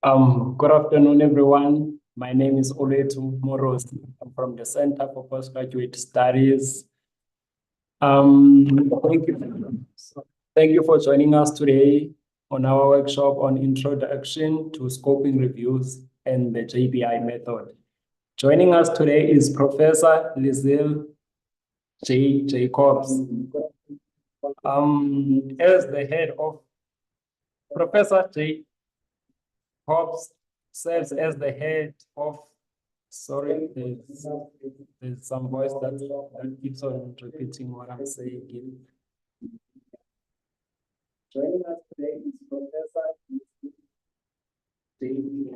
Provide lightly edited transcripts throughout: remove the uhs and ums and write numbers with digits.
Good afternoon, everyone. My name is Oletu Moros. I'm from the Center for Postgraduate Studies. Thank you. Thank you for joining us today on our workshop on Introduction to Scoping Reviews and the JBI method. Joining us today is Professor Lizelle J. Jacobs. As the head of Professor J. Hobbs serves as the head of, sorry, there's some voice that keeps on repeating what I'm saying. Joining us today is Professor David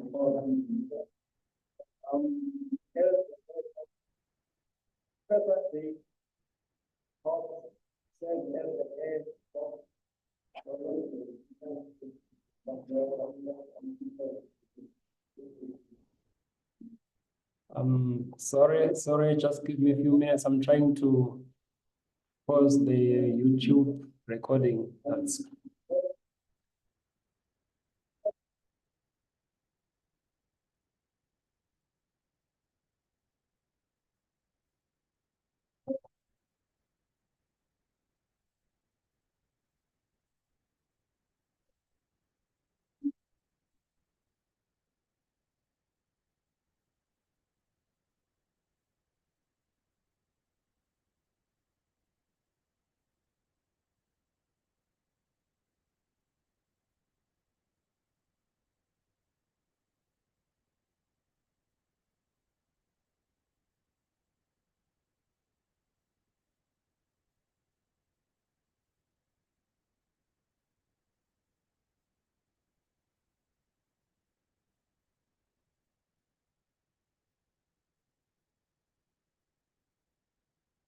Professor David Hobbs serves as the head of sorry, just give me a few minutes. I'm trying to pause the YouTube recording. That's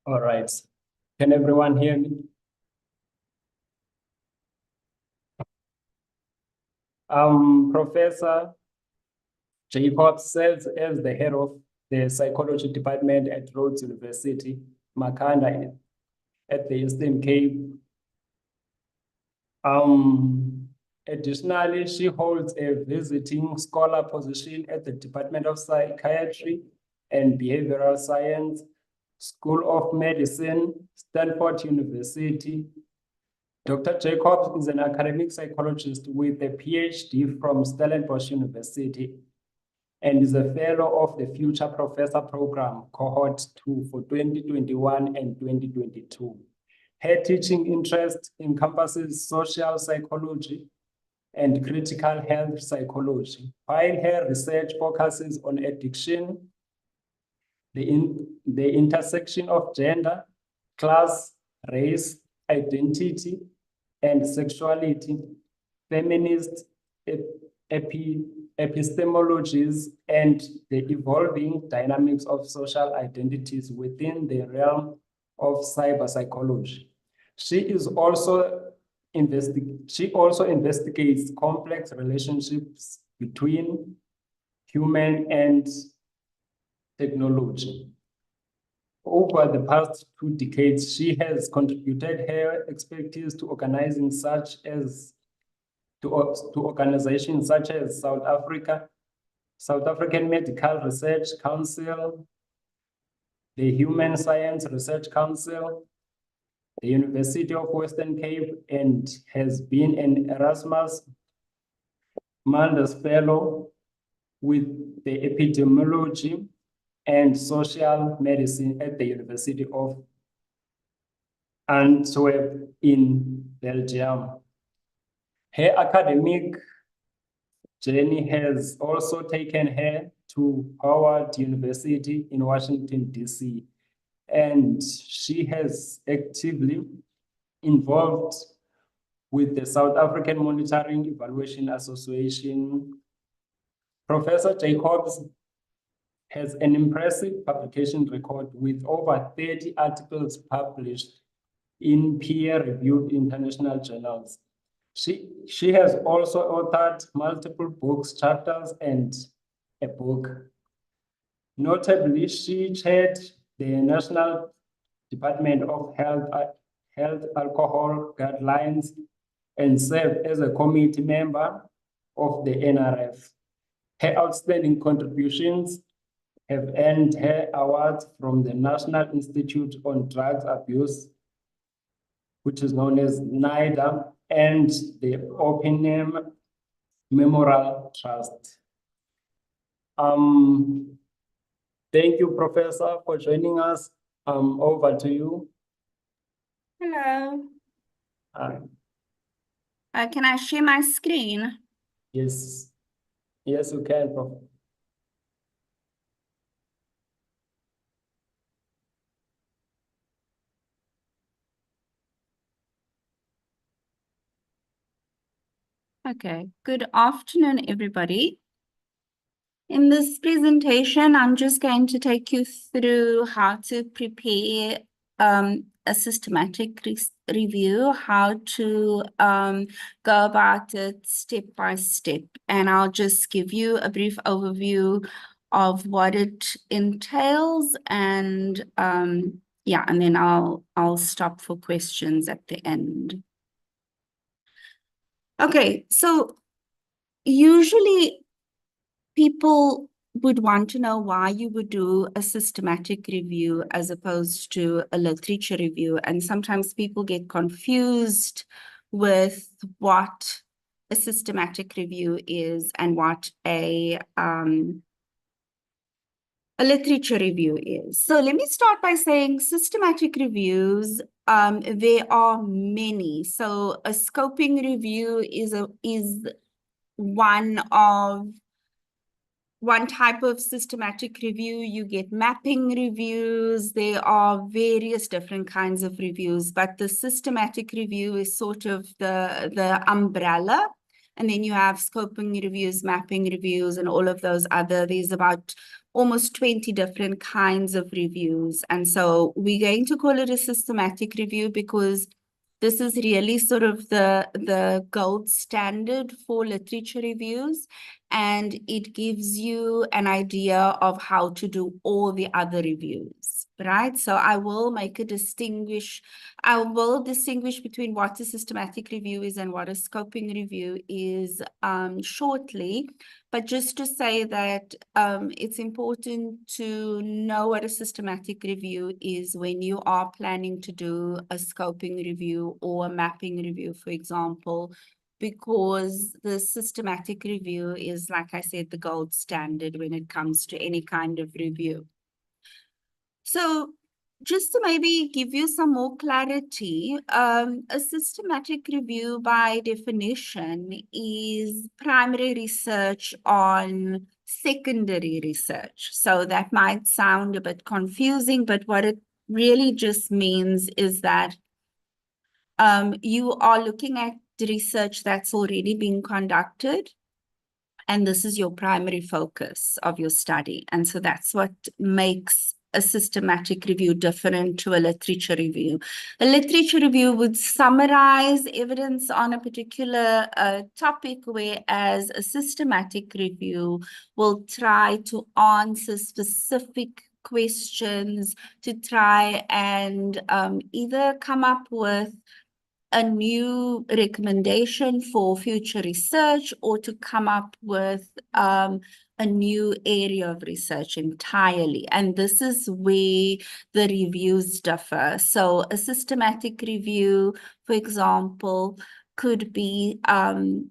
all right. Can everyone hear me? Professor Jacob serves as the head of the psychology department at Rhodes University, Makhanda, at the Eastern Cape. Additionally, she holds a visiting scholar position at the Department of Psychiatry and Behavioral Science, School of Medicine, Stanford University. Dr. Jacobs is an academic psychologist with a PhD from Stellenbosch University and is a fellow of the Future Professor Program, Cohort 2 for 2021 and 2022. Her teaching interest encompasses social psychology and critical health psychology, while her research focuses on addiction, the intersection of gender, class, race, identity, and sexuality, feminist epistemologies, and the evolving dynamics of social identities within the realm of cyber psychology. She also investigates complex relationships between human and technology. Over the past 2 decades, she has contributed her expertise to organizations such as South African Medical Research Council, the Human Science Research Council, the University of Western Cape, and has been an Erasmus Mundus Fellow with the Epidemiology and Social Medicine at the University of Antwerp in Belgium. Her academic journey has also taken her to Howard University in Washington, D.C., and she has actively involved with the South African Monitoring Evaluation Association. Professor Jacobs has an impressive publication record with over 30 articles published in peer-reviewed international journals. She has also authored multiple books, chapters, and a book. Notably, she chaired the National Department of Health Alcohol Guidelines and served as a committee member of the NRF. Her outstanding contributions have earned her awards from the National Institute on Drugs Abuse, which is known as NIDA, and the Oppenheimer Memorial Trust. Thank you, Professor, for joining us. Over to you. Hello. Uh, Can I share my screen? yes, yes, you can, Prof. Okay. Good afternoon, everybody. In this presentation, I'm just going to take you through how to prepare a systematic review, how to go about it step by step. And I'll just give you a brief overview of what it entails, and yeah, and then I'll stop for questions at the end. Okay, so usually people would want to know why you would do a systematic review as opposed to a literature review. And sometimes people get confused with what a systematic review is and what a literature review is. So let me start by saying systematic reviews, there are many. So a scoping review is one type of systematic review. You get mapping reviews. There are various different kinds of reviews, but the systematic review is sort of the umbrella. And then you have scoping reviews, mapping reviews, and all of those there's about almost 20 different kinds of reviews. And so we're going to call it a systematic review because this is really sort of the gold standard for literature reviews, and it gives you an idea of how to do all the other reviews, right? So I will distinguish between what a systematic review is and what a scoping review is shortly. But just to say that it's important to know what a systematic review is when you are planning to do a scoping review or a mapping review, for example, because the systematic review is, like I said, the gold standard when it comes to any kind of review. So just to maybe give you some more clarity, a systematic review by definition is primary research on secondary research. So that might sound a bit confusing, but what it really just means is that you are looking at the research that's already been conducted, and this is your primary focus of your study. And so that's what makes a systematic review different to a literature review. A literature review would summarize evidence on a particular topic, whereas a systematic review will try to answer specific questions, to try and either come up with a new recommendation for future research, or to come up with a new area of research entirely. And this is where the reviews differ. So a systematic review, for example, could be a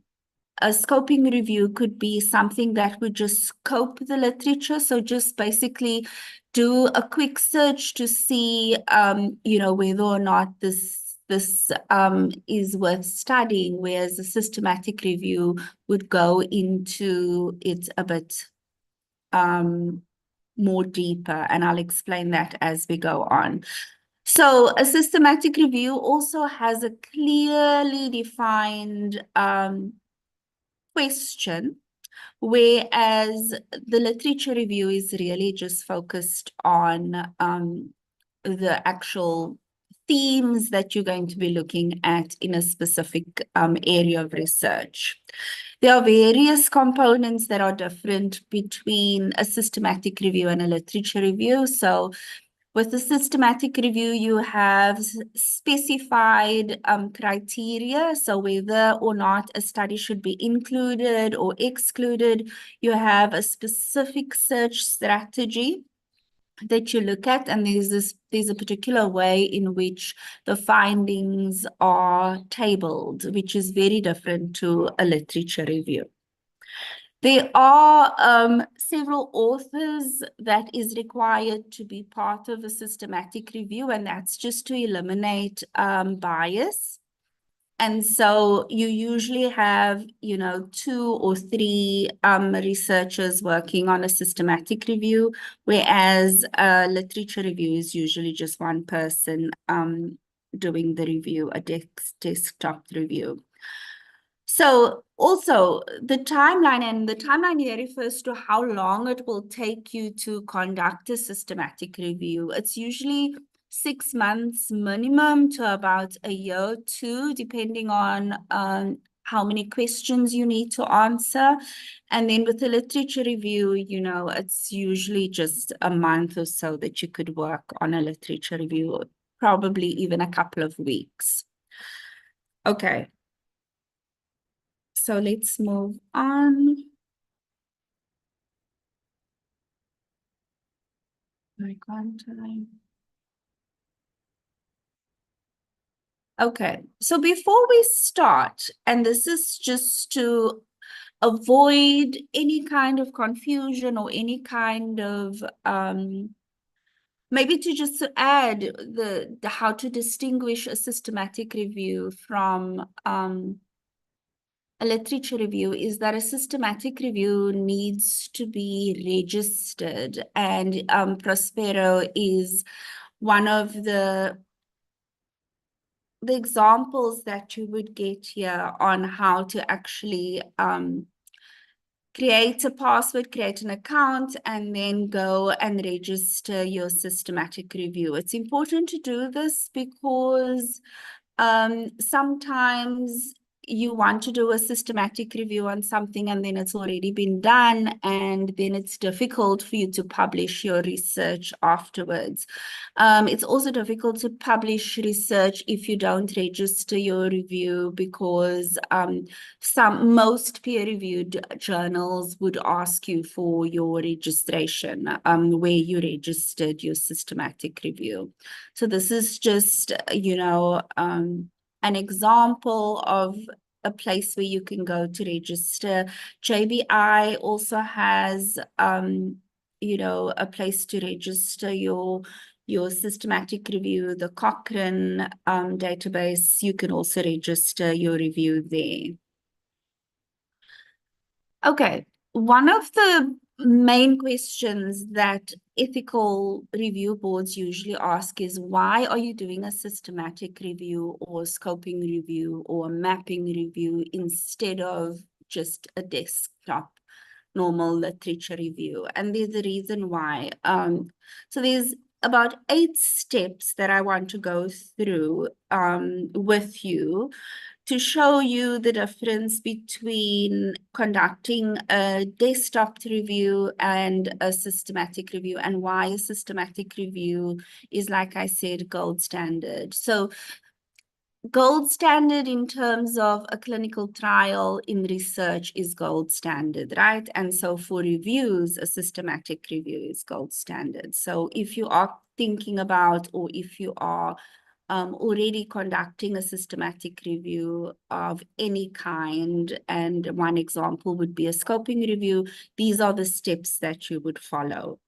scoping review could be something that would just scope the literature. So just basically do a quick search to see, whether or not this is worth studying, whereas a systematic review would go into it a bit more deeper, and I'll explain that as we go on. So a systematic review also has a clearly defined question, whereas the literature review is really just focused on the actual themes that you're going to be looking at in a specific area of research. There are various components that are different between a systematic review and a literature review. So With the systematic review, you have specified criteria. So whether or not a study should be included or excluded, you have a specific search strategy that you look at, and there's a particular way in which the findings are tabled, which is very different to a literature review. There are several authors that is required to be part of a systematic review, and that's just to eliminate bias. And so you usually have, 2 or 3 researchers working on a systematic review, whereas a literature review is usually just one person doing the review, a desktop review. So also the timeline here refers to how long it will take you to conduct a systematic review. It's usually 6 months minimum to about a year or 2, depending on how many questions you need to answer. And then with the literature review, it's usually just a month or so that you could work on a literature review, probably even a couple of weeks. Okay. So let's move on. Okay, so before we start, and this is just to avoid any kind of confusion or any kind of maybe to add the how to distinguish a systematic review from a literature review, is that a systematic review needs to be registered, and Prospero is one of the examples that you would get here on how to actually create a password, create an account, and then go and register your systematic review. It's important to do this because sometimes you want to do a systematic review on something and then it's already been done, and then it's difficult for you to publish your research afterwards. It's also difficult to publish research if you don't register your review, because most peer-reviewed journals would ask you for your registration, where you registered your systematic review. So this is just, an example of a place where you can go to register. JBI also has, a place to register your systematic review. The Cochrane database, you can also register your review there. Okay, one of the main questions that ethical review boards usually ask is, why are you doing a systematic review or scoping review or mapping review instead of just a desktop normal literature review? And there's a reason why. So there's about 8 steps that I want to go through with you to show you the difference between conducting a desktop review and a systematic review, and why a systematic review is, like I said, gold standard. So gold standard in terms of a clinical trial in research is gold standard, right? And so for reviews, a systematic review is gold standard. So if you are thinking about, or if you are already conducting a systematic review of any kind, and one example would be a scoping review, these are the steps that you would follow.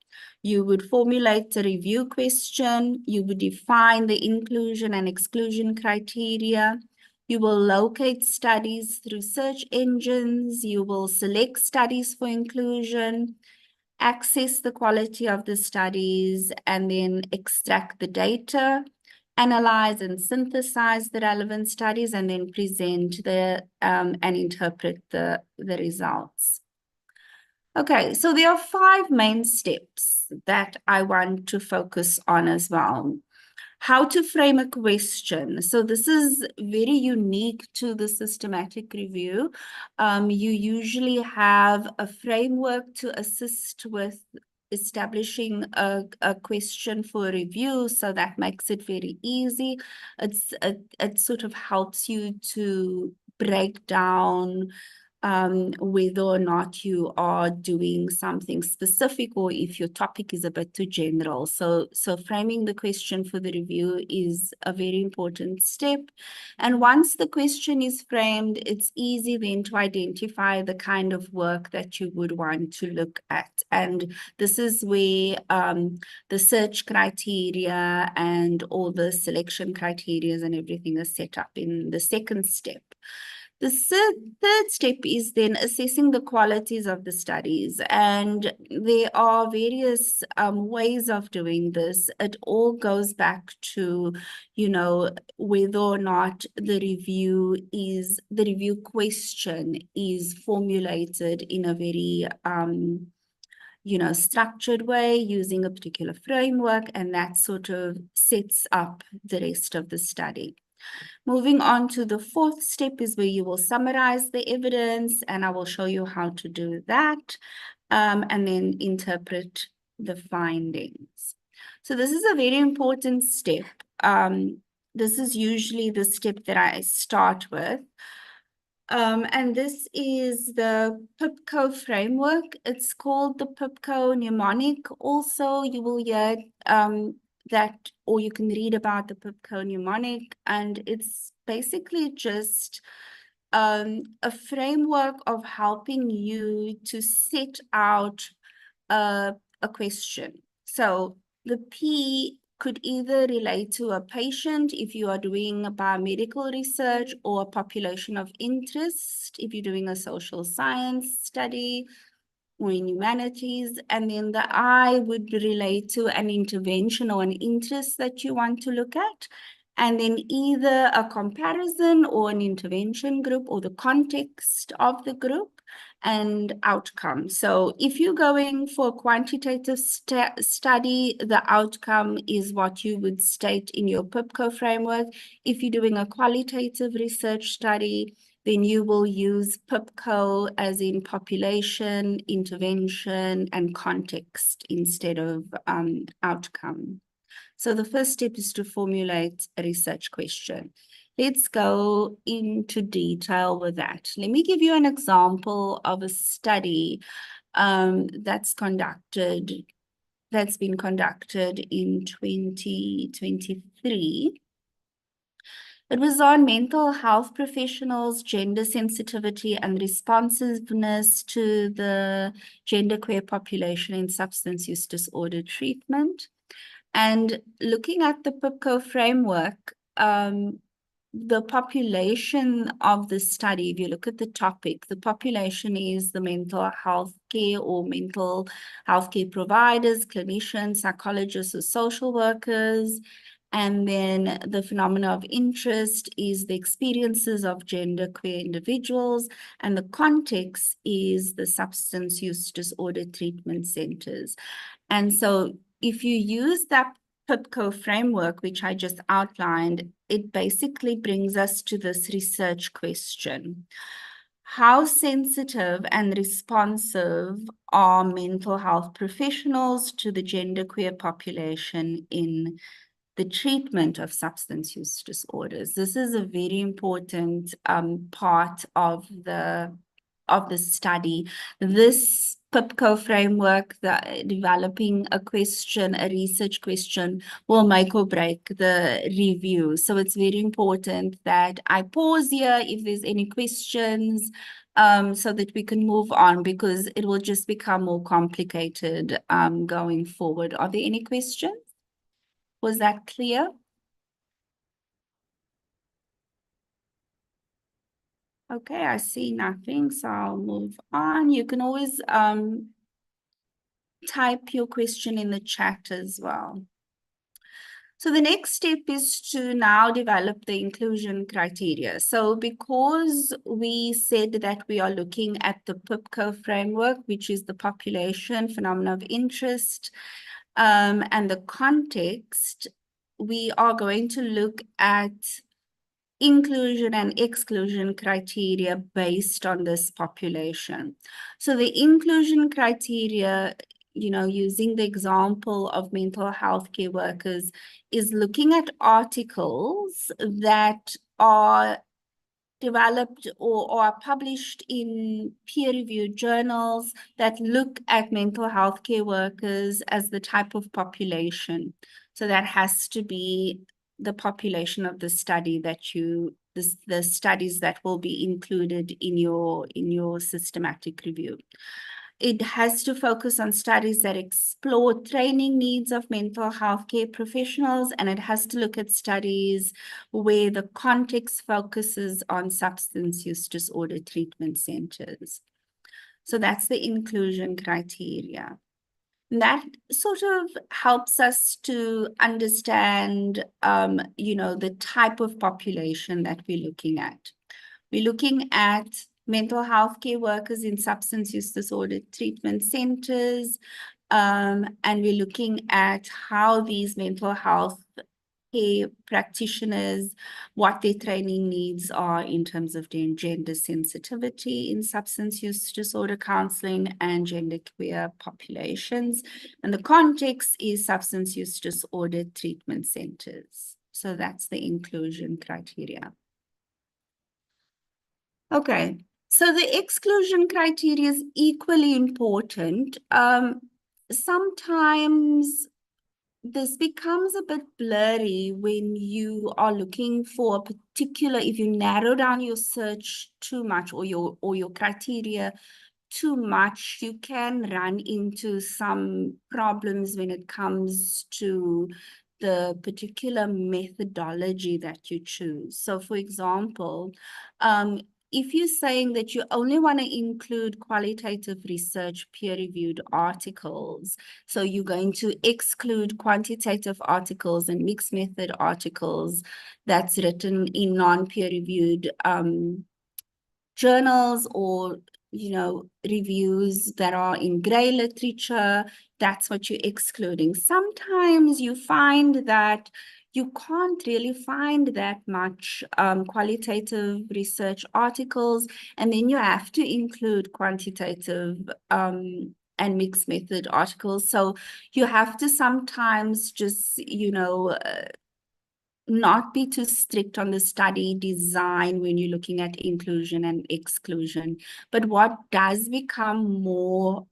You would formulate a review question. You would define the inclusion and exclusion criteria. You will locate studies through search engines. You will select studies for inclusion, access the quality of the studies, and then extract the data, analyze and synthesize the relevant studies, and then present and interpret the results. Okay, so there are 5 main steps that I want to focus on as well. How to frame a question. So this is very unique to the systematic review. You usually have a framework to assist with establishing a question for review, so that makes it very easy. It sort of helps you to break down whether or not you are doing something specific or if your topic is a bit too general. So framing the question for the review is a very important step. And once the question is framed, it's easy then to identify the kind of work that you would want to look at. And this is where the search criteria and all the selection criteria and everything is set up in the second step. The third step is then assessing the qualities of the studies, and there are various ways of doing this. It all goes back to, you know, whether or not the review question is formulated in a very you know, structured way using a particular framework, and that sort of sets up the rest of the study. Moving on to the fourth step is where you will summarize the evidence, and I will show you how to do that, and then interpret the findings. So this is a very important step. This is usually the step that I start with. And this is the PIPCO framework. It's called the PIPCO mnemonic. Also, you will hear that, or you can read about the PIPCO mnemonic, and it's basically just a framework of helping you to set out a question. So the P could either relate to a patient if you are doing a biomedical research, or a population of interest if you're doing a social science study or in humanities. And then the I would relate to an intervention or an interest that you want to look at. And then either a comparison or an intervention group, or the context of the group and outcome. So if you're going for a quantitative study, the outcome is what you would state in your PIPCO framework. If you're doing a qualitative research study, then you will use PIPCO as in population, intervention, and context instead of outcome. So the first step is to formulate a research question. Let's go into detail with that. Let me give you an example of a study that's been conducted in 2023. It was on mental health professionals, gender sensitivity and responsiveness to the genderqueer population in substance use disorder treatment. And looking at the PIPCO framework, the population of the study, if you look at the topic, the population is the mental health care or mental health care providers, clinicians, psychologists, or social workers. And then the phenomena of interest is the experiences of genderqueer individuals, and the context is the substance use disorder treatment centers. And so if you use that PIPCO framework, which I just outlined, it basically brings us to this research question. How sensitive and responsive are mental health professionals to the genderqueer population in the treatment of substance use disorders? This is a very important part of the study. This PIPCO framework, developing a question, a research question, will make or break the review. So it's very important that I pause here if there's any questions, so that we can move on, because it will just become more complicated going forward. Are there any questions? Was that clear? Okay, I see nothing, so I'll move on. You can always type your question in the chat as well. So the next step is to now develop the inclusion criteria. So because we said that we are looking at the PIPCO framework, which is the population, phenomena of interest, and the context, we are going to look at inclusion and exclusion criteria based on this population. So the inclusion criteria, using the example of mental health care workers, is looking at articles that are developed or are published in peer-reviewed journals that look at mental health care workers as the type of population. So that has to be the population of the study that the studies that will be included in your systematic review. It has to focus on studies that explore training needs of mental health care professionals, and it has to look at studies where the context focuses on substance use disorder treatment centers. So that's the inclusion criteria. And that sort of helps us to understand, the type of population that we're looking at. We're looking at mental health care workers in substance use disorder treatment centers, and we're looking at how these mental health care practitioners, what their training needs are in terms of gender sensitivity in substance use disorder counseling and genderqueer populations. And the context is substance use disorder treatment centers. So that's the inclusion criteria. Okay, so the exclusion criteria is equally important. Sometimes this becomes a bit blurry when you are looking for a particular, if you narrow down your search too much or your criteria too much, you can run into some problems when it comes to the particular methodology that you choose. So for example, if you're saying that you only want to include qualitative research peer-reviewed articles, so you're going to exclude quantitative articles and mixed method articles that's written in non-peer-reviewed journals or reviews that are in gray literature, that's what you're excluding. Sometimes you find that you can't really find that much qualitative research articles, and then you have to include quantitative and mixed method articles. So you have to sometimes just, not be too strict on the study design when you're looking at inclusion and exclusion. But what does become more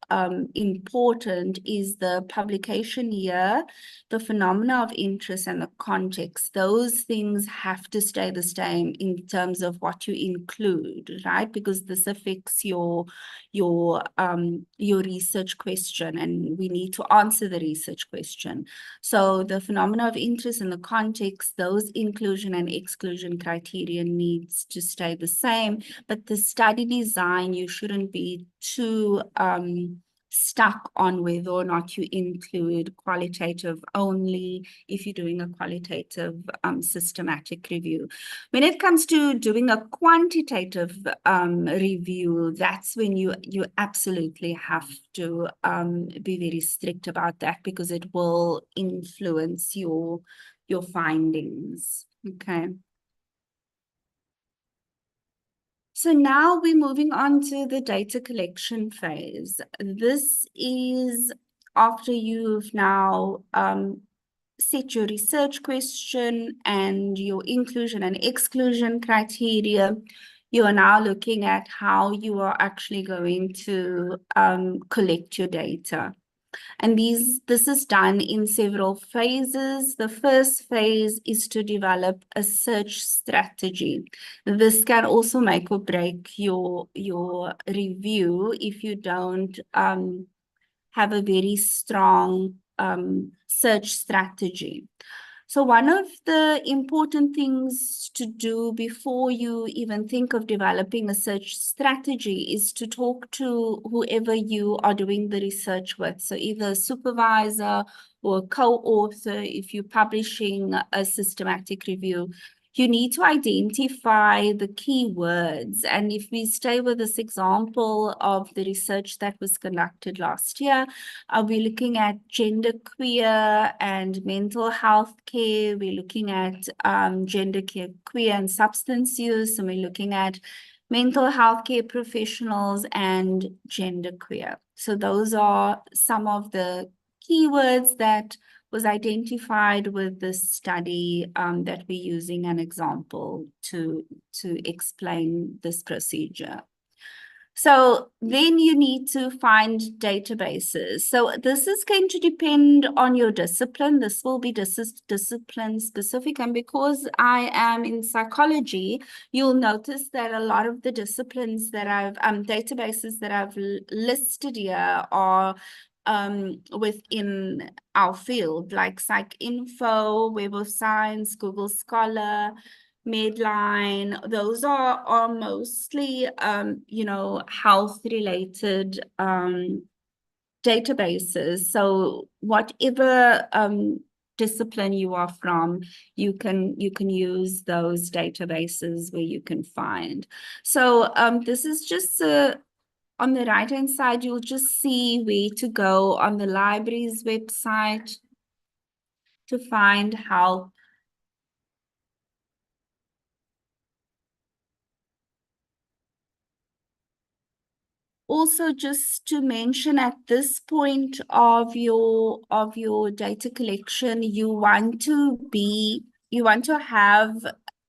important is the publication year, the phenomena of interest, and the context. Those things have to stay the same in terms of what you include, right? Because this affects your research question, and we need to answer the research question. So the phenomena of interest and the context, those inclusion and exclusion criteria needs to stay the same, but the study design, you shouldn't be too stuck on whether or not you include qualitative only if you're doing a qualitative systematic review. When it comes to doing a quantitative review, that's when you absolutely have to be very strict about that, because it will influence your findings. Okay. So now we're moving on to the data collection phase. This is after you've now set your research question and your inclusion and exclusion criteria. You are now looking at how you are actually going to collect your data. And this is done in several phases. The first phase is to develop a search strategy. This can also make or break your review if you don't have a very strong search strategy. So one of the important things to do before you even think of developing a search strategy is to talk to whoever you are doing the research with. So either a supervisor or a co-author, if you're publishing a systematic review. You need to identify the keywords. And if we stay with this example of the research that was conducted last year, we're looking at genderqueer and mental health care. We're looking at genderqueer and substance use, and we're looking at mental health care professionals and genderqueer. So those are some of the keywords that was identified with this study that we're using an example to explain this procedure. So then you need to find databases. So this is going to depend on your discipline. This will be discipline specific. And because I am in psychology, you'll notice that a lot of the disciplines that I've, databases that I've listed here are within our field, like PsycInfo, Web of Science, Google Scholar, Medline. Those are mostly health related databases. So whatever discipline you are from, you can use those databases where you can find. So this is just on the right hand side, you'll just see where to go on the library's website to find help. Also, just to mention, at this point of your data collection, you want to have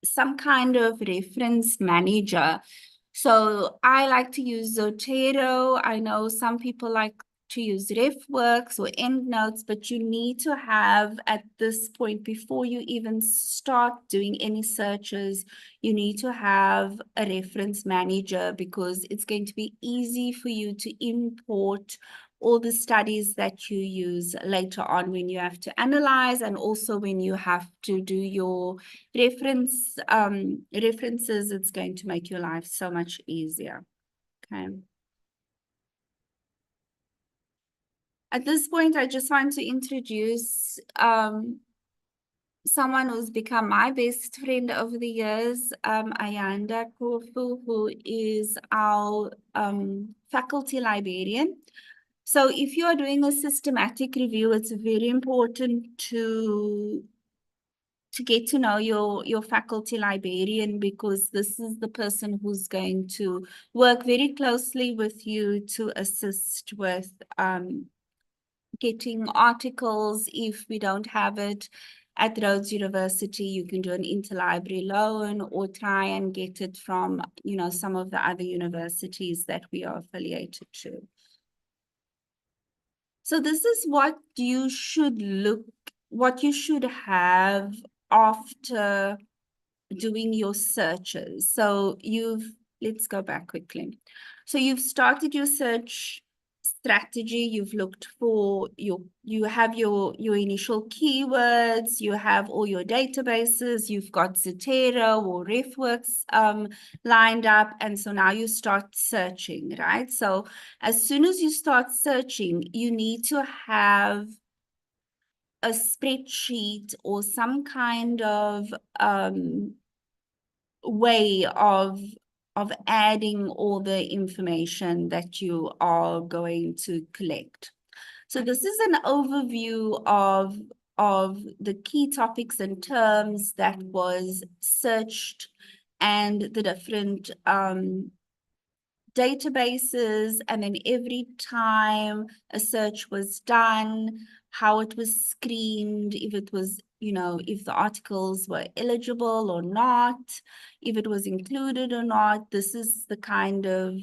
some kind of reference manager. So I like to use Zotero. I know some people like to use RefWorks or EndNotes, but you need to have, at this point, before you even start doing any searches, you need to have a reference manager, because it's going to be easy for you to import all the studies that you use later on when you have to analyze, and also when you have to do your references. It's going to make your life so much easier. Okay. At this point, I just want to introduce someone who's become my best friend over the years, Ayanda Kofu, who is our faculty librarian. So if you are doing a systematic review, it's very important to get to know your faculty librarian, because this is the person who's going to work very closely with you to assist with getting articles. If we don't have it at Rhodes University, you can do an interlibrary loan or try and get it from, some of the other universities that we are affiliated to. So this is what you should have after doing your searches. So let's go back quickly. So you've started your search strategy. You've looked for you have your initial keywords, you have all your databases, you've got Zotero or RefWorks lined up, and so now you start searching, right? So as soon as you start searching, you need to have a spreadsheet or some kind of way of adding all the information that you are going to collect. So this is an overview of the key topics and terms that was searched, and the different databases, and then every time a search was done, how it was screened, if it was, if the articles were eligible or not, if it was included or not. This is the kind of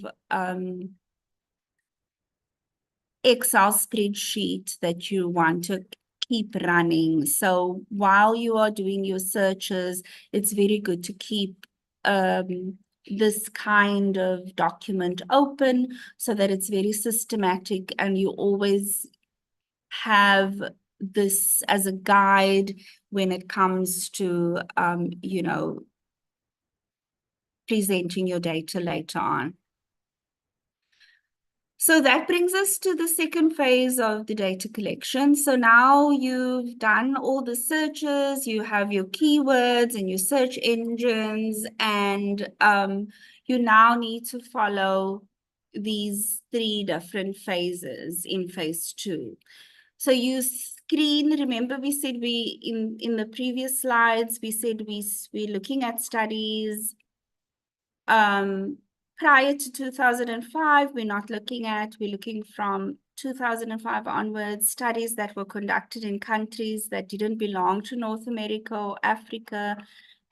Excel spreadsheet that you want to keep running. So while you are doing your searches, it's very good to keep this kind of document open, so that it's very systematic, and you always have this as a guide when it comes to presenting your data later on. So that brings us to the second phase of the data collection. So now you've done all the searches, you have your keywords and your search engines, and you now need to follow these 3 different phases in phase 2. So you screen. Remember, we said in the previous slides, we said we're looking at studies prior to 2005, we're not looking at, we're looking from 2005 onwards, studies that were conducted in countries that didn't belong to North America or Africa,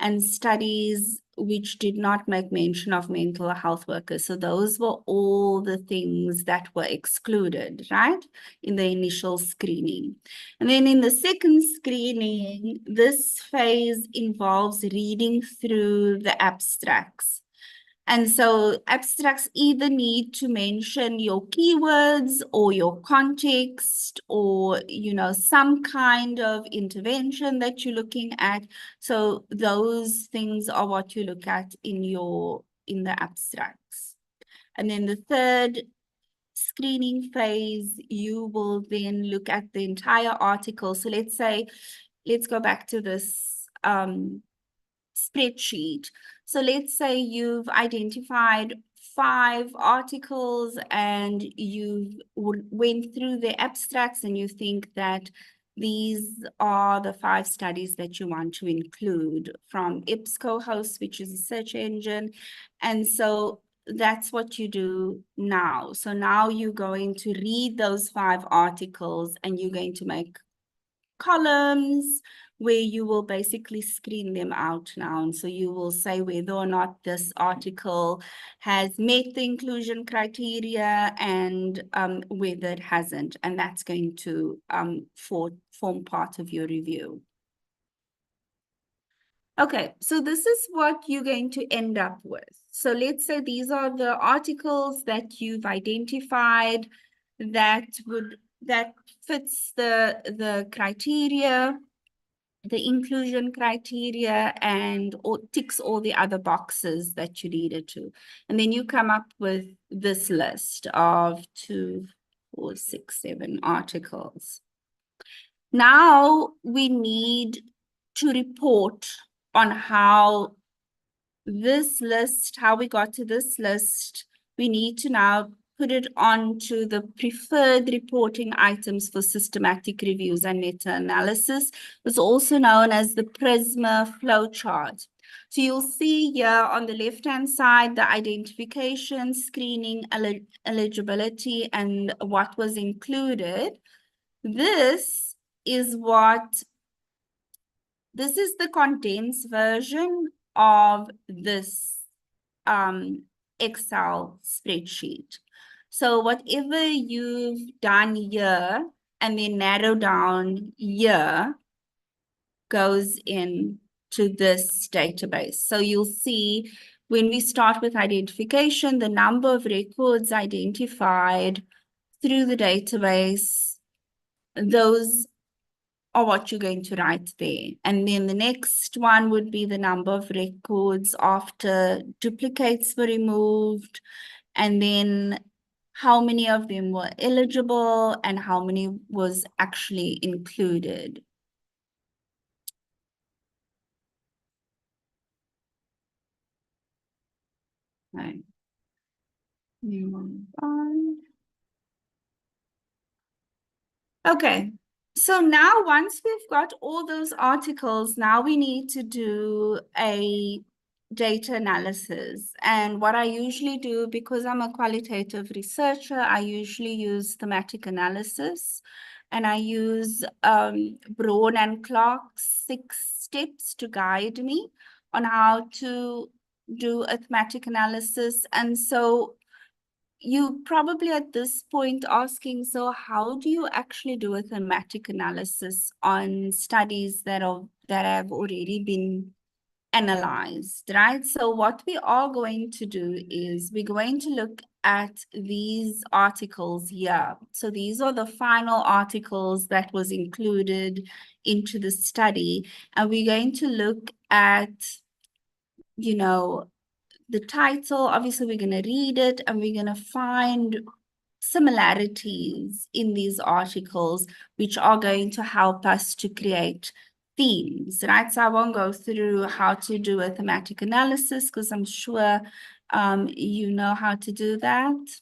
and studies which did not make mention of mental health workers. So those were all the things that were excluded, right, in the initial screening. And then in the second screening, this phase involves reading through the abstracts. And so abstracts either need to mention your keywords or your context or, you know, some kind of intervention that you're looking at. So those things are what you look at in the abstracts. And then the third screening phase, you will then look at the entire article. So let's go back to this spreadsheet. So let's say you've identified 5 articles and you went through the abstracts and you think that these are the 5 studies that you want to include from EBSCOhost, which is a search engine. And so that's what you do now. So now you're going to read those 5 articles and you're going to make columns where you will basically screen them out now. And so you will say whether or not this article has met the inclusion criteria and whether it hasn't. And that's going to form part of your review. Okay, so this is what you're going to end up with. So let's say these are the articles that you've identified that fits the criteria, the inclusion criteria, and ticks all the other boxes that you needed to. And then you come up with this list of 2, 4, 6, 7 articles. Now we need to report on how this list, how we got to this list. We need to now put it onto the preferred reporting items for systematic reviews and meta-analysis. It's also known as the PRISMA flowchart. So you'll see here on the left-hand side, the identification, screening, eligibility, and what was included. This is the condensed version of this Excel spreadsheet. So whatever you've done here and then narrow down here goes into this database. So you'll see when we start with identification, the number of records identified through the database, those are what you're going to write there. And then the next one would be the number of records after duplicates were removed, and then how many of them were eligible and how many was actually included. Okay. Move on. Okay, so now once we've got all those articles, now we need to do a data analysis. And what I usually do, because I'm a qualitative researcher, I usually use thematic analysis. And I use Braun and Clark's 6 steps to guide me on how to do a thematic analysis. And so you probably at this point asking, so how do you actually do a thematic analysis on studies that have already been analyzed, right? So what we are going to do is we're going to look at these articles here. So these are the final articles that was included into the study. And we're going to look at, you know, the title. Obviously, we're going to read it and we're going to find similarities in these articles, which are going to help us to create themes, right? So I won't go through how to do a thematic analysis because I'm sure you know how to do that.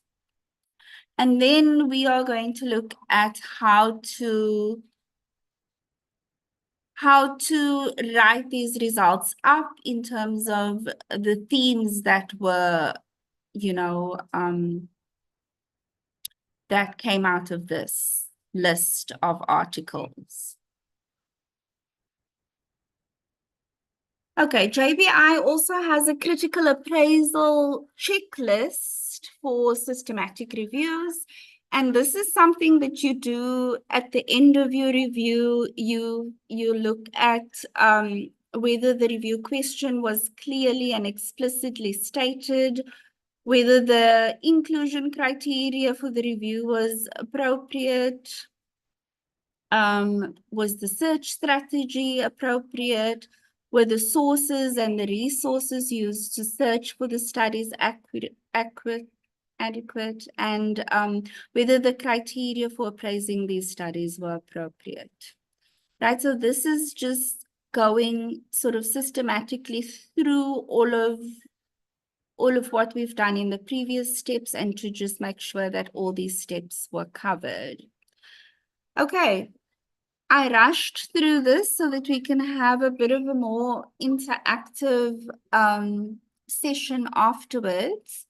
And then we are going to look at how to write these results up in terms of the themes that were that came out of this list of articles. Okay, JBI also has a critical appraisal checklist for systematic reviews. And this is something that you do at the end of your review. You look at whether the review question was clearly and explicitly stated, whether the inclusion criteria for the review was appropriate, was the search strategy appropriate, were the sources and the resources used to search for the studies adequate, and whether the criteria for appraising these studies were appropriate. Right, so this is just going sort of systematically through all of what we've done in the previous steps and to just make sure that all these steps were covered. Okay, I rushed through this so that we can have a bit of a more interactive session afterwards,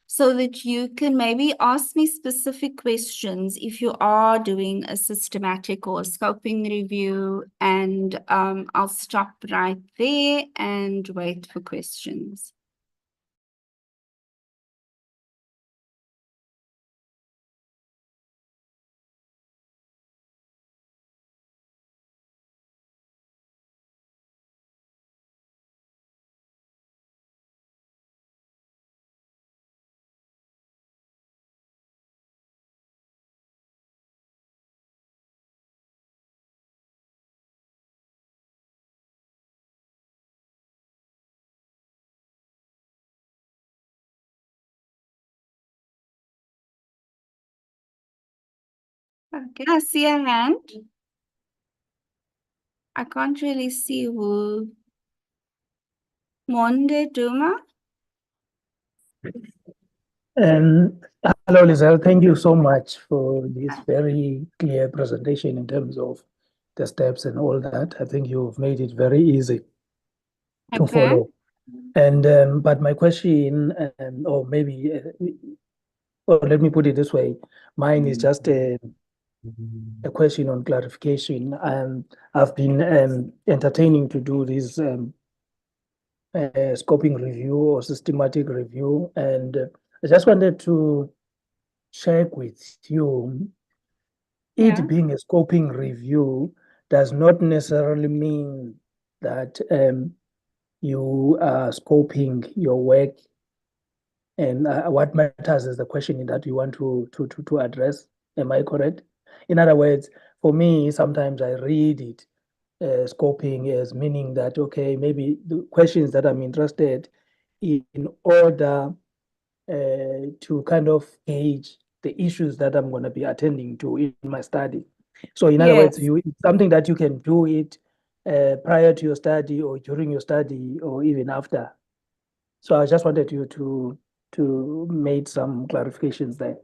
so that you can maybe ask me specific questions if you are doing a systematic or a scoping review, and I'll stop right there and wait for questions. Can I see a hand? I can't really see who. Monde Duma? Hello, Lizelle. Thank you so much for this very clear presentation in terms of the steps and all that. I think you've made it very easy to follow. And but my question, or maybe, or let me put it this way, mine is just a question on clarification. I've been entertaining to do this scoping review or systematic review, and I just wanted to check with you. It being a scoping review does not necessarily mean that you are scoping your work, and what matters is the question that you want to address. Am I correct? In other words, for me, sometimes I read it scoping as meaning that, okay, maybe the questions that I'm interested in order to kind of gauge the issues that I'm going to be attending to in my study. So in other words, it's something that you can do it prior to your study or during your study or even after. So I just wanted you to make some clarifications there.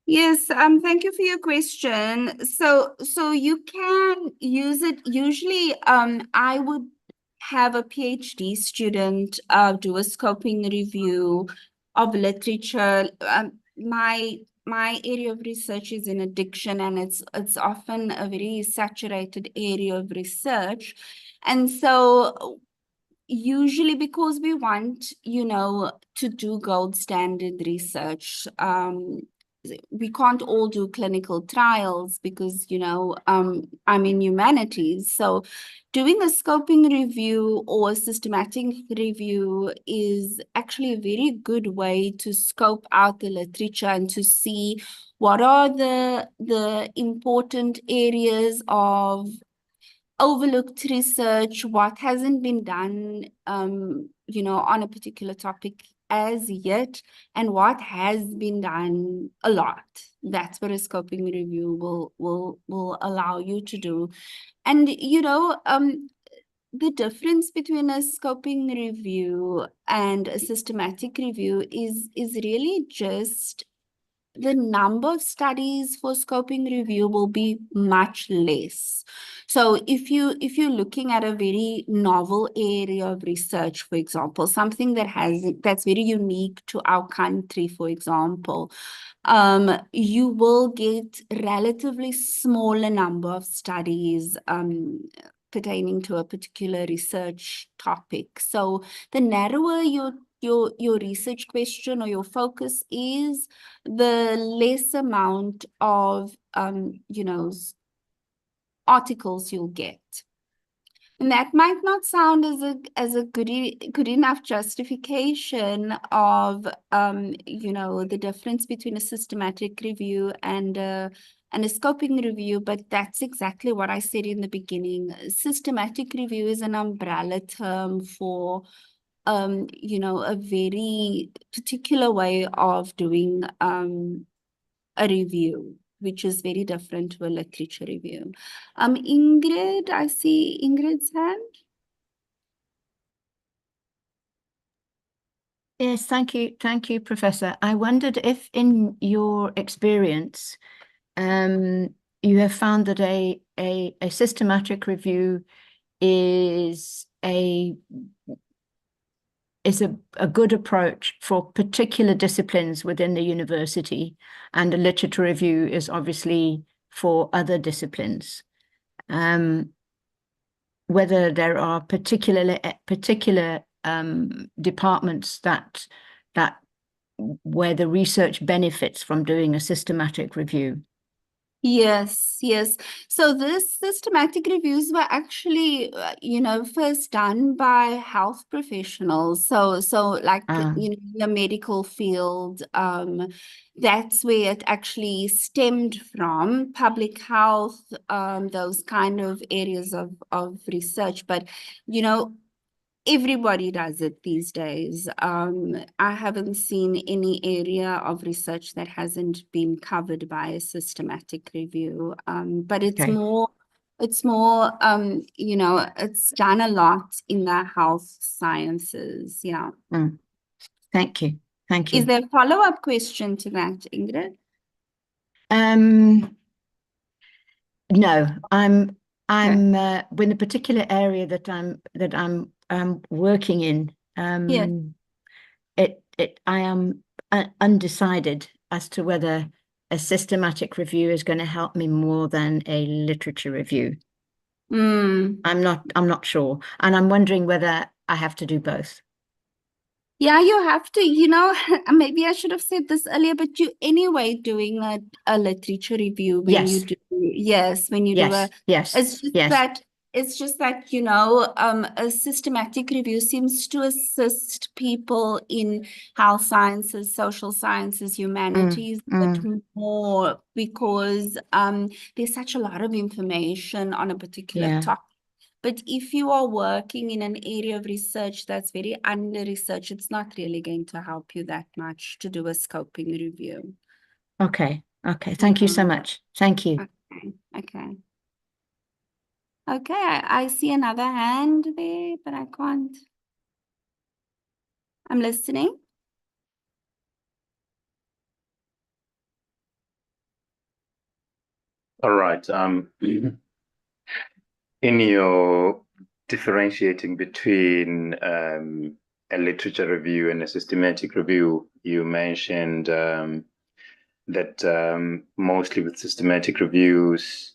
Yes, thank you for your question. So you can use it. Usually, I would have a PhD student do a scoping review of literature. My area of research is in addiction, and it's often a very saturated area of research. And so usually, because we want, to do gold standard research, we can't all do clinical trials because, I'm in humanities. So doing a scoping review or a systematic review is actually a very good way to scope out the literature and to see what are the important areas of overlooked research, what hasn't been done, on a particular topic as yet, and what has been done a lot. That's what a scoping review will allow you to do. And, the difference between a scoping review and a systematic review is really just the number of studies for scoping review will be much less. So if you're looking at a very novel area of research, for example, something that's very unique to our country, for example, you will get relatively smaller number of studies pertaining to a particular research topic. So the narrower your research question or your focus is, the less amount of articles you'll get. And that might not sound as a good enough justification of the difference between a systematic review and a scoping review, but that's exactly what I said in the beginning. Systematic review is an umbrella term for a very particular way of doing a review, which is very different to a literature review. Ingrid, I see Ingrid's hand. Yes, thank you, Professor. I wondered if in your experience, you have found that a systematic review is a good approach for particular disciplines within the university, and a literature review is obviously for other disciplines. Whether there are particular departments that where the research benefits from doing a systematic review. Yes. So this systematic reviews were actually, first done by health professionals. So like, in the medical field, that's where it actually stemmed from, public health, those kind of areas of research. But, everybody does it these days. I haven't seen any area of research that hasn't been covered by a systematic review. But it's it's done a lot in the health sciences. Yeah. Thank you. Is there a follow-up question to that, Ingrid? No, I'm in a particular area that I'm working in. I am undecided as to whether a systematic review is going to help me more than a literature review. I'm not sure, and I'm wondering whether I have to do both. Yeah, you have to, maybe I should have said this earlier, but you anyway doing a literature review when you do, it's just that, a systematic review seems to assist people in health sciences, social sciences, humanities, but more because there's such a lot of information on a particular topic. But if you are working in an area of research that's very under-researched, it's not really going to help you that much to do a scoping review. Okay. Thank you so much. Thank you. Okay, I see another hand there, but I can't. I'm listening. All right. In your differentiating between a literature review and a systematic review, you mentioned that mostly with systematic reviews,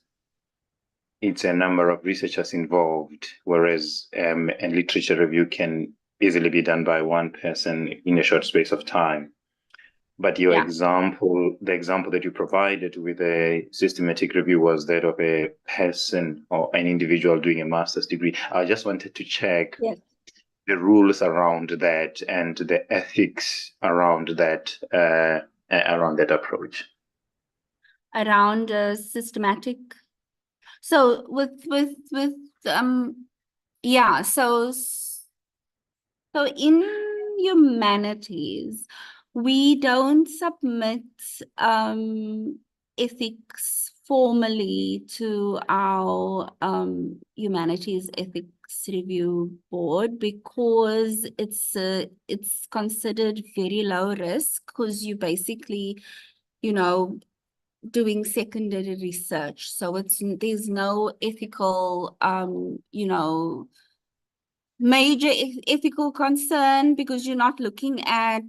it's a number of researchers involved, whereas a literature review can easily be done by one person in a short space of time. But your example, the example that you provided with a systematic review was that of a person or an individual doing a master's degree. I just wanted to check the rules around that and the ethics around that approach. Around systematic. So so in humanities, we don't submit ethics formally to our humanities ethics review board because it's considered very low risk, because you basically you know, doing secondary research. So there's no ethical, you know, major ethical concern, because you're not looking at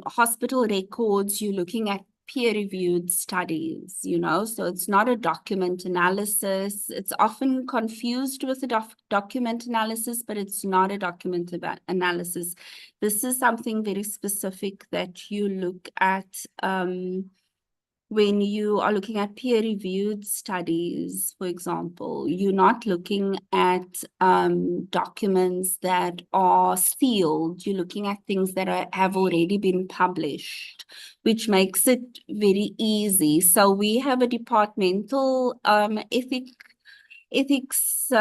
hospital records, you're looking at peer-reviewed studies, you know, so it's not a document analysis. It's often confused with a document analysis, but it's not a document analysis. This is something very specific that you look at when you are looking at peer-reviewed studies. For example, you're not looking at documents that are sealed. You're looking at things that have already been published, which makes it very easy. So we have a departmental ethics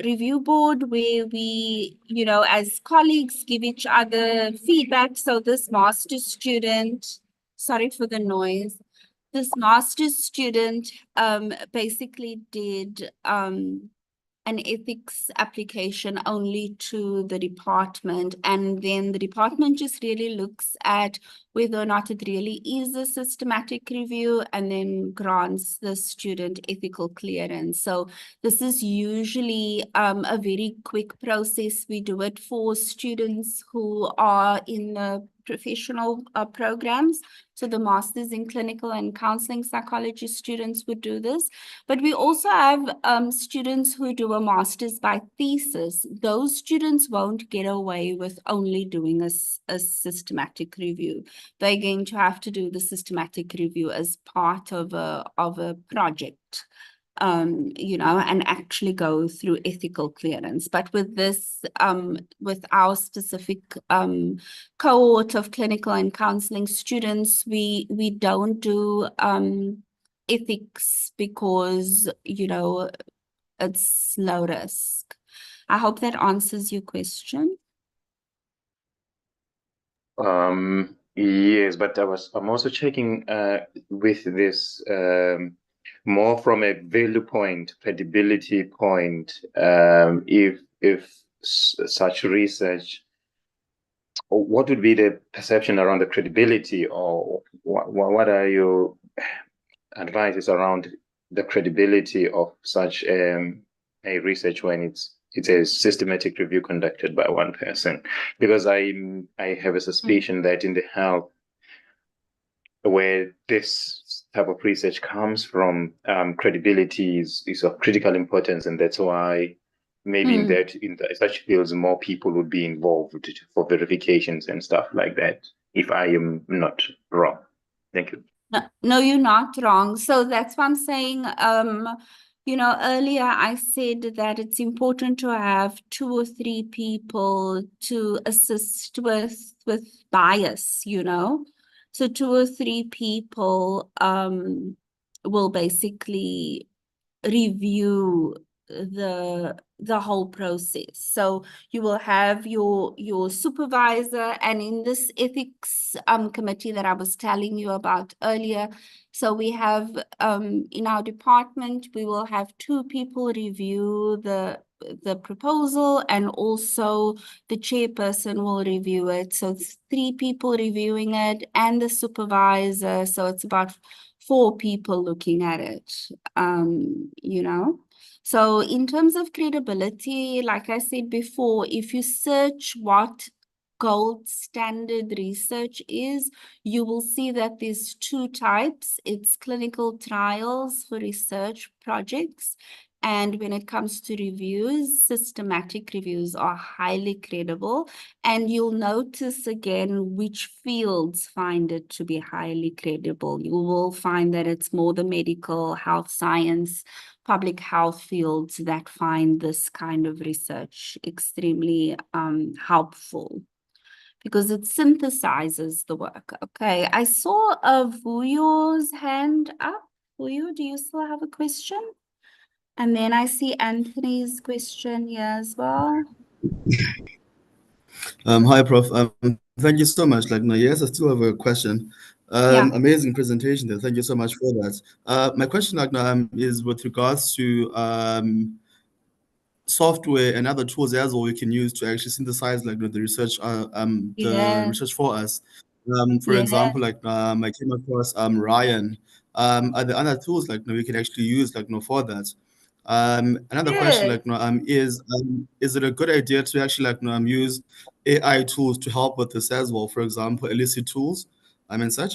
review board where we, you know, as colleagues give each other feedback. So this master's student, sorry for the noise, this master's student basically did an ethics application only to the department, and then the department just really looks at whether or not it really is a systematic review, and then grants the student ethical clearance. So this is usually a very quick process. We do it for students who are in the professional programs. So the masters in clinical and counseling psychology students would do this. But we also have students who do a master's by thesis. Those students won't get away with only doing a systematic review. They're going to have to do the systematic review as part of a project, you know, and actually go through ethical clearance. But with this, with our specific cohort of clinical and counseling students, we don't do ethics because, you know, it's low risk. I hope that answers your question. Yes, but I'm also checking with this more from a value point, credibility point. If such research, what would be the perception around the credibility, or what are your advices around the credibility of such a research when it's a systematic review conducted by one person? Because I have a suspicion that in the health, where this type of research comes from, credibility is of critical importance, and that's why maybe in such fields more people would be involved for verifications and stuff like that, if I am not wrong. Thank you. No, you're not wrong. So that's what I'm saying. You know, earlier I said that it's important to have 2 or 3 people to assist with bias, you know. So 2 or 3 people will basically review the whole process. So you will have your supervisor, and in this ethics committee that I was telling you about earlier, so we have in our department, we will have 2 people review the proposal, and also the chairperson will review it. So it's 3 people reviewing it and the supervisor. So it's about 4 people looking at it, you know. So in terms of credibility, like I said before, if you search what gold standard research is, you will see that there's 2 types. It's clinical trials for research projects. And when it comes to reviews, systematic reviews are highly credible. And you'll notice again which fields find it to be highly credible. You will find that it's more the medical, health science, public health fields that find this kind of research extremely helpful, because it synthesizes the work. Okay, I saw Vuyo's hand up. Vuyo, do you still have a question? And then I see Anthony's question here as well. Hi, Prof. Thank you so much. Like, no, yes, I still have a question. Yeah. Amazing presentation there. Thank you so much for that. My question, like, is with regards to software and other tools as well we can use to actually synthesize, like, the research, Yeah. the research for us. For Yeah. example, like I came across Ryan. Are there other tools like we can actually use like for that? Another question Yes. like is it a good idea to actually like use AI tools to help with this as well? For example, illicit tools, and such.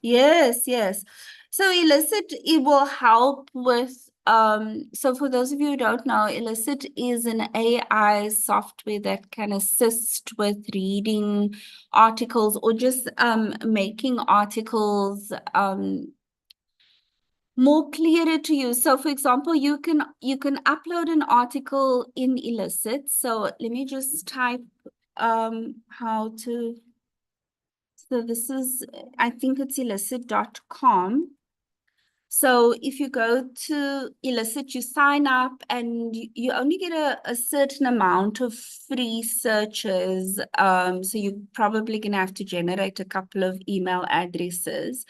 Yes, yes. So Elicit, it will help with, so for those of you who don't know, Elicit is an AI software that can assist with reading articles or just making articles more clearer to you. So for example, you can upload an article in Elicit. So let me just type how to. So this is, I think it's elicit.com. So if you go to Elicit, you sign up and you only get a certain amount of free searches. So you're probably going to have to generate a couple of email addresses.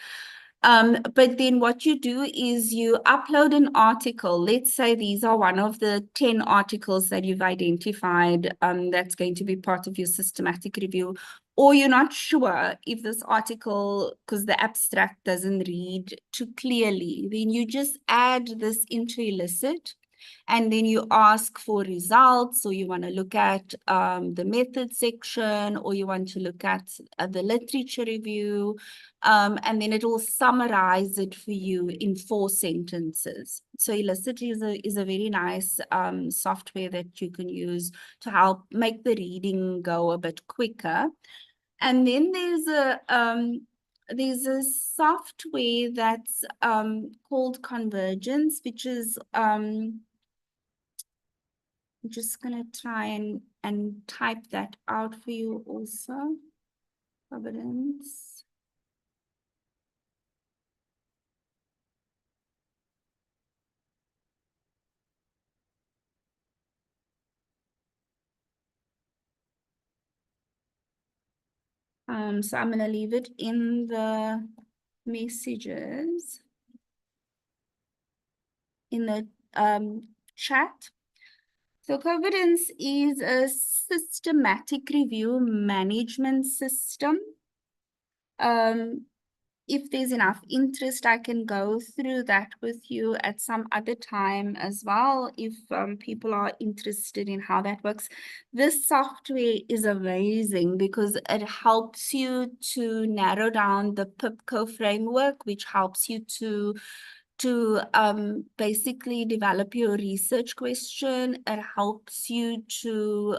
But then what you do is you upload an article. Let's say these are one of the 10 articles that you've identified that's going to be part of your systematic review, or you're not sure if this article, because the abstract doesn't read too clearly, then you just add this into Elicit. And then you ask for results, or you want to look at the method section, or you want to look at the literature review, and then it will summarize it for you in 4 sentences. So Elicit is a very nice software that you can use to help make the reading go a bit quicker. And then there's a software that's called Convergence, which is I'm just gonna try and type that out for you also. Providence. So I'm gonna leave it in the messages in the chat. So Providence is a systematic review management system. If there's enough interest, I can go through that with you at some other time as well, if people are interested in how that works. This software is amazing because it helps you to narrow down the PIPCO framework, which helps you to basically develop your research question. It helps you to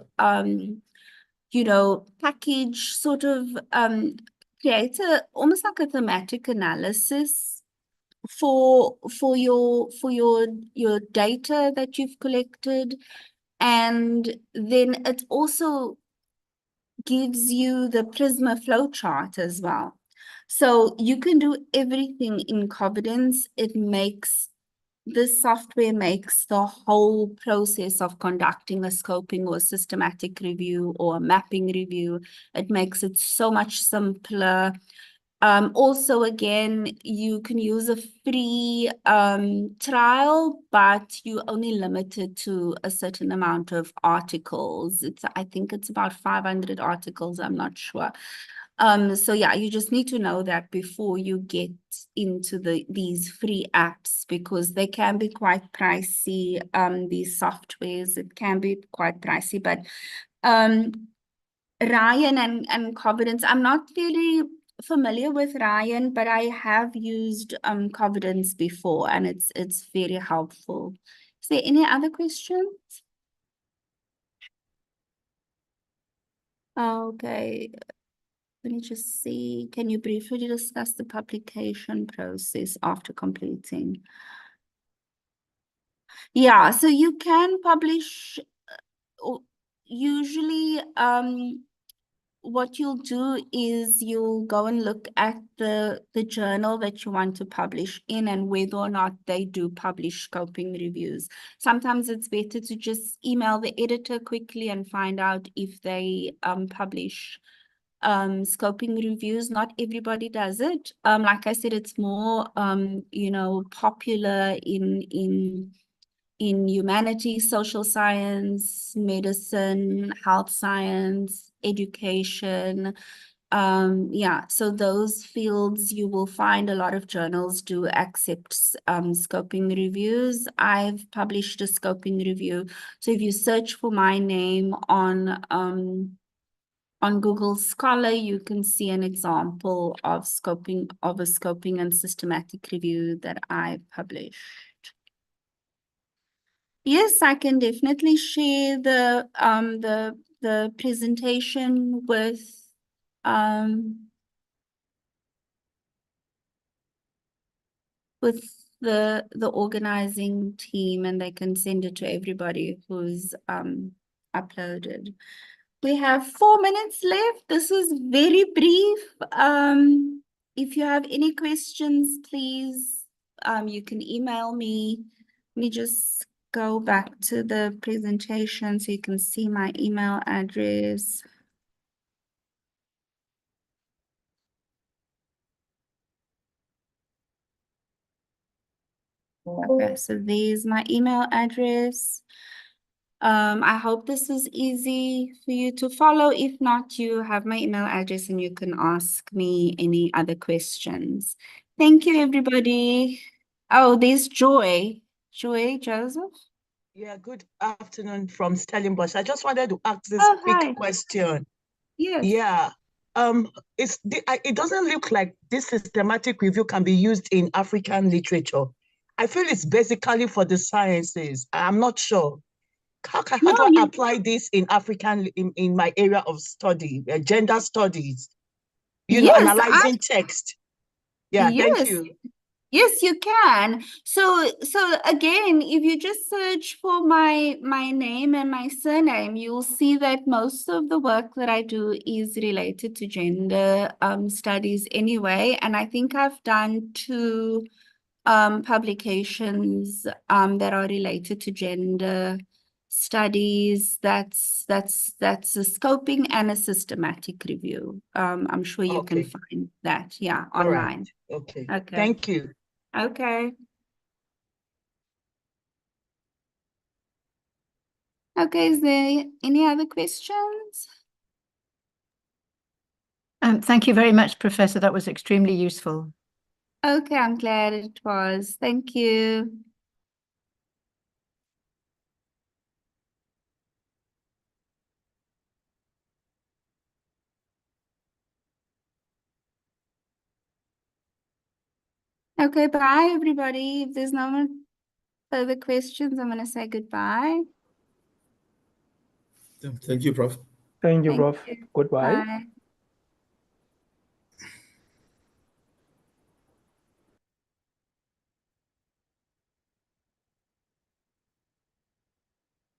package sort of create almost like a thematic analysis for your data that you've collected, and then it also gives you the Prisma flowchart as well. So you can do everything in Covidence. This software makes the whole process of conducting a scoping or systematic review or a mapping review, it makes it so much simpler. Also, again, you can use a free trial, but you're only limited to a certain amount of articles. I think it's about 500 articles, I'm not sure. So yeah, you just need to know that before you get into these free apps, because they can be quite pricey. These softwares, it can be quite pricey, but Ryan and Covidence, I'm not really familiar with Ryan, but I have used Covidence before, and it's very helpful. Is there any other questions? Okay. Let me just see. Can you briefly discuss the publication process after completing? Yeah, so you can publish, usually what you'll do is you'll go and look at the journal that you want to publish in and whether or not they do publish scoping reviews. Sometimes it's better to just email the editor quickly and find out if they publish scoping reviews. Not everybody does it. Like I said, it's more popular in humanities, social science, medicine, health science, education. yeah, so those fields you will find a lot of journals do accept scoping reviews. I've published a scoping review. So if you search for my name on Google Scholar, you can see an example of a scoping and systematic review that I published. Yes, I can definitely share the presentation with the organizing team, and they can send it to everybody who's uploaded. We have 4 minutes left. This is very brief. If you have any questions, please, you can email me. Let me just go back to the presentation so you can see my email address. Okay, so there's my email address. I hope this is easy for you to follow. If not, you have my email address and you can ask me any other questions. Thank you, everybody. Oh, there's Joy. Joy, Joseph? Yeah, good afternoon from Stellenbosch. I just wanted to ask this Oh, quick hi. question. Yes. Yeah, it doesn't look like this systematic review can be used in African literature. I feel it's basically for the sciences. I'm not sure. How do I apply this in African in my area of study, gender studies? You know, analyzing text. Yeah, thank you. Yes, you can. So again, if you just search for my name and my surname, you'll see that most of the work that I do is related to gender studies anyway. And I think I've done 2 publications that are related to gender studies. That's a scoping and a systematic review. I'm sure you can find that, yeah, online. All right. Okay. Okay. Thank you. Okay. Okay, is there any other questions? Thank you very much, Professor. That was extremely useful. Okay, I'm glad it was. Thank you. Okay, bye, everybody. If there's no more further questions, I'm going to say goodbye. Thank you, Prof. Thank you, Thank Prof. you. Goodbye. Bye.